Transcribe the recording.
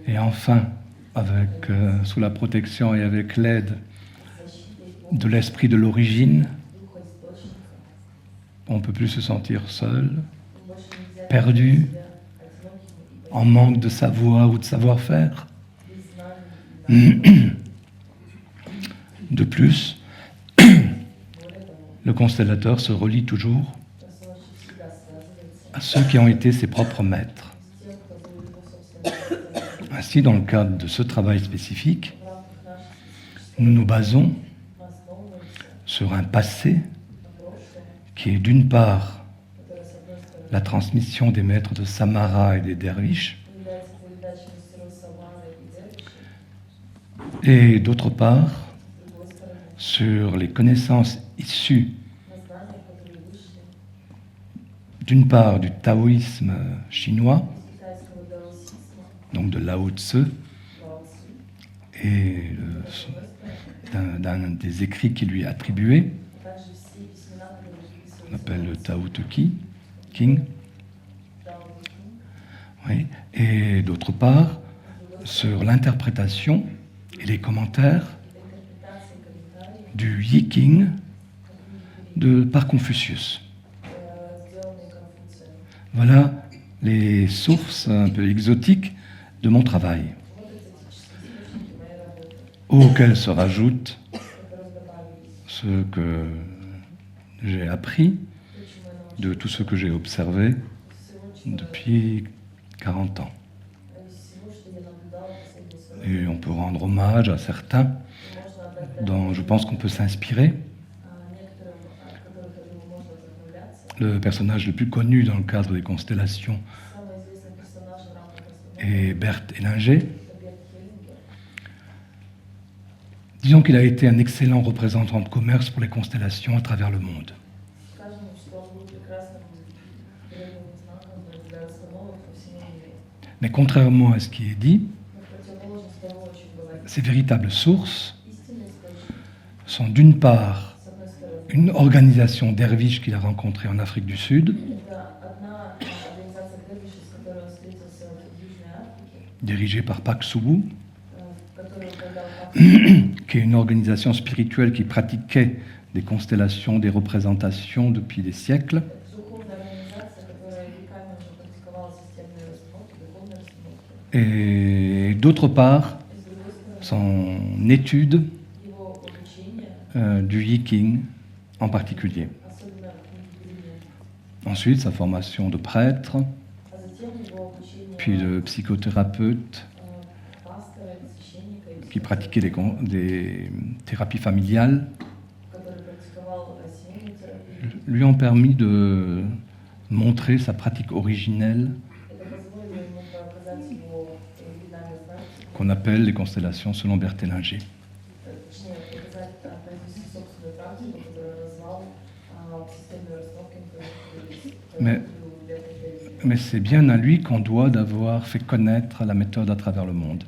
Et enfin, sous la protection et avec l'aide de l'esprit de l'origine, on ne peut plus se sentir seul, perdu, en manque de savoir ou de savoir-faire. De plus, le constellateur se relie toujours à ceux qui ont été ses propres maîtres. Ainsi, dans le cadre de ce travail spécifique, nous nous basons sur un passé qui est d'une part la transmission des maîtres de Samara et des derviches, et d'autre part sur les connaissances issues d'une part du taoïsme chinois, donc de Lao Tzu, et d'un des écrits qui lui est attribué, qu'on appelle le Tao Te King, oui, et d'autre part sur l'interprétation et les commentaires du Yiking par Confucius. Voilà les sources un peu exotiques de mon travail, auxquelles se rajoute ce que j'ai appris de tout ce que j'ai observé depuis 40 ans. Et on peut rendre hommage à certains dont je pense qu'on peut s'inspirer. Le personnage le plus connu dans le cadre des constellations est Bert Hellinger. Disons qu'il a été un excellent représentant de commerce pour les constellations à travers le monde. Mais contrairement à ce qui est dit, ces véritables sources sont d'une part une organisation derviche qu'il a rencontrée en Afrique du Sud, dirigée par Pak Subu, qui est une organisation spirituelle qui pratiquait des constellations, des représentations depuis des siècles. Et d'autre part, son étude du Yiking en particulier. Ensuite, sa formation de prêtre, puis de psychothérapeute, qui pratiquait des thérapies familiales, lui ont permis de montrer sa pratique originelle qu'on appelle les constellations selon Bert Hellinger. Mais c'est bien à lui qu'on doit d'avoir fait connaître la méthode à travers le monde.